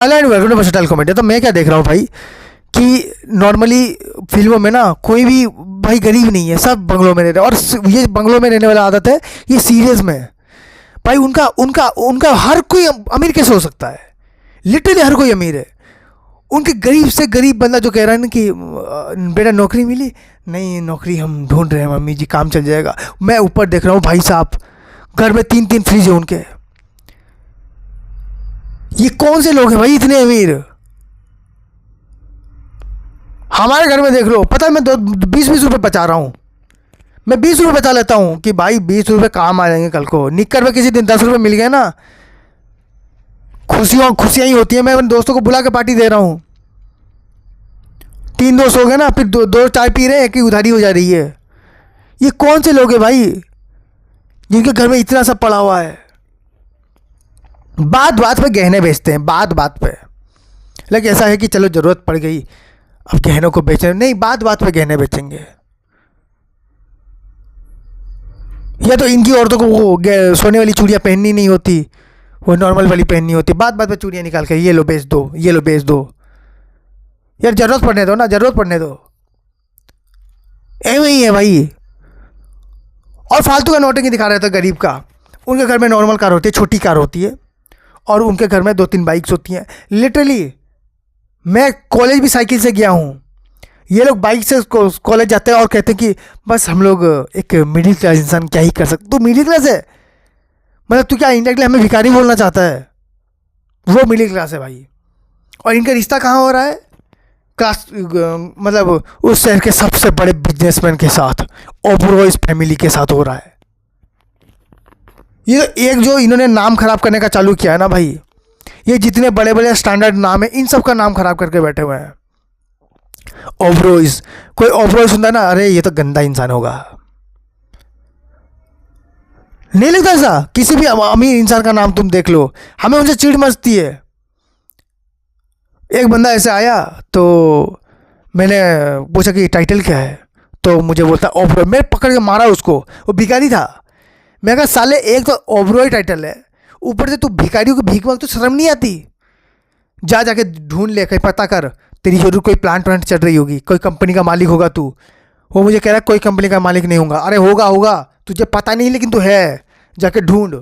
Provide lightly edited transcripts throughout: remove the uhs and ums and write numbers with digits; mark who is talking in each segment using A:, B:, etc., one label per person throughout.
A: Hello and welcome to versatile comedy. तो मैं क्या देख रहा हूँ भाई कि नॉर्मली फिल्मों में ना कोई भी भाई गरीब नहीं है, सब बंगलों में रह रहे हैं। और ये बंगलों में रहने वाला आदत है, ये सीरियस में है भाई। उनका उनका उनका हर कोई अमीर कैसे हो सकता है? लिटरली हर कोई अमीर है। उनके गरीब से गरीब बंदा जो कह रहा है ना कि बेटा नौकरी मिली नहीं, नौकरी हम ढूंढ रहे हैं मम्मी जी, काम चल जाएगा। मैं ऊपर देख रहा हूँ भाई साहब, घर में 3-3 फ्रिज है उनके। ये कौन से लोग हैं भाई इतने अमीर? हमारे घर में देख लो, पता है मैं 20-20 रुपये बचा रहा हूँ। मैं 20 रुपये बचा लेता हूँ कि भाई 20 रुपये काम आ जाएंगे कल को। निक्कर में किसी दिन 10 रुपये मिल गए ना, खुशियाँ ही होती है। मैं अपने दोस्तों को बुला के पार्टी दे रहा हूँ। 3 दोस्त हो गए ना, फिर दो चाय पी रहे हैं, एक की उधारी हो जा रही है। ये कौन से लोग हैं भाई जिनके घर में इतना सब पड़ा हुआ है? बात बात पे गहने बेचते हैं, बात बात पे। लेकिन ऐसा है कि चलो ज़रूरत पड़ गई अब गहनों को बेचने, नहीं, बात बात पे गहने बेचेंगे। या तो इनकी औरतों को वो सोने वाली चूड़ियाँ पहननी नहीं होती, वो नॉर्मल वाली पहननी होती। बात बात पे चूड़ियाँ निकाल के ये लो बेच दो, ये लो बेच दो। यार ज़रूरत पड़ने दो ना, ज़रूरत पड़ने दो। ऐਵੇਂ ही है भाई। और फालतू का नोटिंग दिखा रहा था गरीब का। उनके घर में नॉर्मल कार होती है, छोटी कार होती है, और उनके घर में 2-3 बाइक्स होती हैं। लिटरली मैं कॉलेज भी साइकिल से गया हूँ। ये लोग बाइक से कॉलेज जाते हैं और कहते हैं कि बस हम लोग एक मिडिल क्लास इंसान क्या ही कर सकते। तू मिडिल क्लास है? मतलब तू क्या इंडिया के लिए हमें भिखारी बोलना चाहता है? वो मिडिल क्लास है भाई। और इनका रिश्ता कहाँ हो रहा है? क्लास मतलब उस शहर के सबसे बड़े बिजनेसमैन के साथ, ओबरॉय फैमिली के साथ हो रहा है। ये एक जो इन्होंने नाम खराब करने का चालू किया है ना भाई, ये जितने बड़े बड़े स्टैंडर्ड नाम है इन सब का नाम खराब करके बैठे हुए हैं। ओबरॉयज, कोई ओबरॉय सुनता है ना, अरे ये तो गंदा इंसान होगा। नहीं लगता ऐसा? किसी भी अमीर इंसान का नाम तुम देख लो, हमें उनसे चिढ़ मचती है। एक बंदा ऐसे आया तो मैंने पूछा कि टाइटल क्या है, तो मुझे बोलता ओबरॉय। मैं पकड़ के मारा उसको, वो भिखारी था। मैं कहा साले, एक तो ओबरॉय टाइटल है, ऊपर से तू भिखारियों को भीख मांग, तो शर्म नहीं आती? जाके ढूंढ ले, कहीं पता कर, तेरी जरूर कोई प्लांट चल रही होगी, कोई कंपनी का मालिक होगा तू। वो मुझे कह रहा है कोई कंपनी का मालिक नहीं होगा। अरे होगा होगा, तुझे पता नहीं लेकिन तू है, जाके ढूंढ।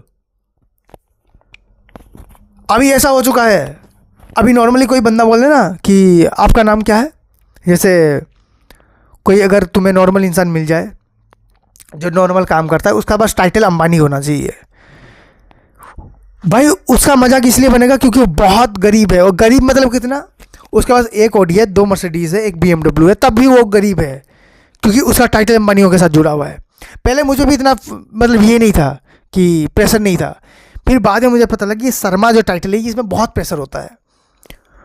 A: अभी ऐसा हो चुका है। अभी नॉर्मली कोई बंदा बोले ना कि आपका नाम क्या है, जैसे कोई अगर तुम्हें नॉर्मल इंसान मिल जाए जो नॉर्मल काम करता है, उसका बस टाइटल अंबानी होना चाहिए भाई। उसका मजाक इसलिए बनेगा क्योंकि वो बहुत गरीब है। और गरीब मतलब कितना? उसके पास एक ऑडी है, 2 मर्सिडीज है, एक BMW है, तब भी वो गरीब है क्योंकि उसका टाइटल अंबानियों के साथ जुड़ा हुआ है। पहले मुझे भी इतना मतलब ये नहीं था कि प्रेशर नहीं था। फिर बाद में मुझे पता लगा कि शर्मा जो टाइटल है इसमें बहुत प्रेशर होता है।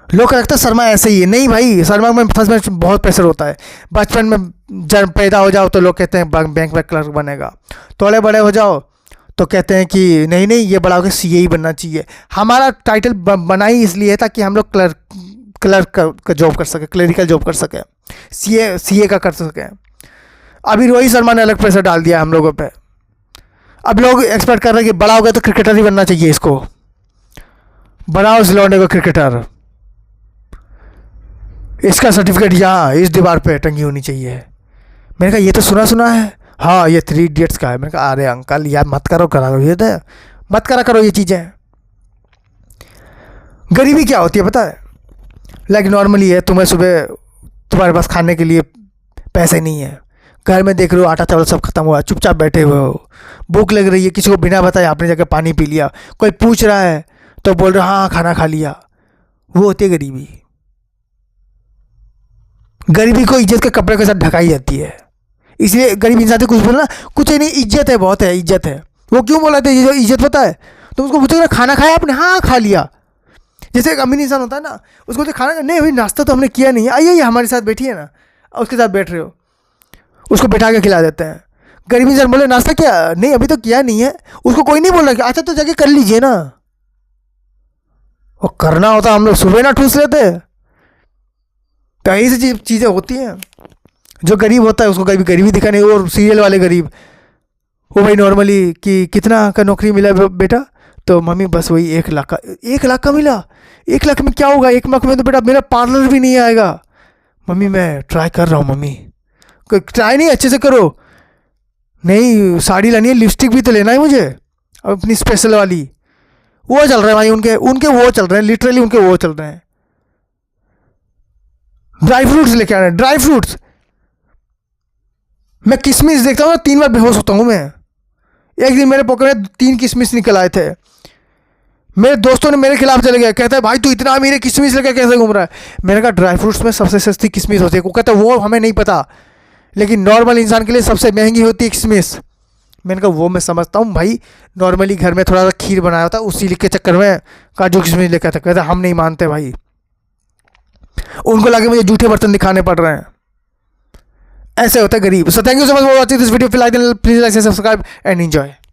A: लोग लगता है शर्मा ऐसे ही है, नहीं भाई, शर्मा में फर्स्ट में बहुत प्रेशर होता है। बचपन में जब पैदा हो जाओ तो लोग कहते हैं बैंक में क्लर्क बनेगा, थोड़े बड़े हो जाओ तो कहते हैं कि नहीं नहीं ये बड़ा होकर CA ही बनना चाहिए। हमारा टाइटल बना ही इसलिए है ताकि हम लोग क्लर्क का जॉब कर सके, क्लरिकल जॉब कर सके, CA का कर सके। अभी रोहित शर्मा ने अलग प्रेशर डाल दिया हम लोगों पे। अब लोग एक्सपेक्ट कर रहे हैं कि बड़ा हो गया तो क्रिकेटर ही बनना चाहिए, इसको बनाओ इस लौंडे को क्रिकेटर, इसका सर्टिफिकेट यहाँ इस दीवार पे टंगी होनी चाहिए। मैंने कहा ये तो सुना है, हाँ ये 3 इडियट्स का है। मैंने कहा अरे अंकल यार मत करो ये तो मत करो ये चीज़ें। गरीबी क्या होती है पता है? लाइक नॉर्मली है, तुम्हें सुबह तुम्हारे पास खाने के लिए पैसे नहीं है, घर में देख रहे हो आटा चावल सब खत्म हुआ, चुपचाप बैठे हुए हो, भूख लग रही है, किसी को बिना बताए आपने जाकर पानी पी लिया, कोई पूछ रहा है तो बोल रहे हाँ खाना खा लिया। वो होती है गरीबी। गरीबी को इज्जत के कपड़े के साथ ढकाई जाती है, इसलिए गरीब इंसान से कुछ बोलना कुछ नहीं, इज्जत है, बहुत है, इज्जत है। वो क्यों बोला था ये जो इज्जत पता है? तो उसको पूछो खाना खाया आपने? हाँ खा लिया। जैसे एक अमीर इंसान होता है ना, उसको तो खाना नहीं भाई, नाश्ता तो हमने किया नहीं है, आइए हमारे साथ बैठिए ना, उसके साथ बैठ रहे हो, उसको बैठा के खिला देते हैं। गरीब इंसान बोले नाश्ता किया? नहीं अभी तो किया नहीं है, उसको कोई नहीं बोल रहा कि अच्छा तो जाके कर लीजिए ना। वो करना होता हम लोग सुबह ना ठूस लेते। तो ऐसी चीज़ें होती हैं। जो गरीब होता है उसको कभी गरीबी दिखा नहीं। और सीरियल वाले गरीब, वो भाई नॉर्मली कि कितना का नौकरी मिला बेटा, तो मम्मी बस वही 1 लाख का। 1 लाख का मिला? 1 लाख में क्या होगा, 1 लाख में तो बेटा मेरा पार्लर भी नहीं आएगा। मम्मी मैं ट्राई कर रहा हूँ मम्मी। ट्राई नहीं, अच्छे से करो। नहीं साड़ी लानी है, लिपस्टिक भी तो लेना है मुझे अपनी स्पेशल वाली। वो चल रहे हैं भाई, उनके उनके वो चल रहे हैं, लिटरली उनके वो चल रहे हैं। ड्राई फ्रूट्स लेके आना है, ड्राई फ्रूट्स। मैं किशमिश देखता हूँ ना 3 बार बेहोश होता हूँ मैं। एक दिन मेरे पॉकेट में 3 किशमिश निकल आए थे। मेरे दोस्तों ने मेरे खिलाफ चले गए, कहते हैं भाई तू इतना अमीर है, किशमिश लेकर कैसे घूम रहा है। मैंने कहा ड्राई फ्रूट्स में सबसे सस्ती किशमिश होती है। वो कहता है वो हमें नहीं पता, लेकिन नॉर्मल इंसान के लिए सबसे महंगी होती है किशमिश। मैंने कहा वो मैं समझता हूँ भाई, नॉर्मली घर में थोड़ा सा खीर बनाया होता, उसी के चक्कर में काजू किशमिश लेकर था। कहता हम नहीं मानते भाई, उनको लगे मुझे झूठे बर्तन दिखाने पड़ रहे हैं। ऐसे होता है गरीब। So thank you so much for watching this video. Please like subscribe and enjoy.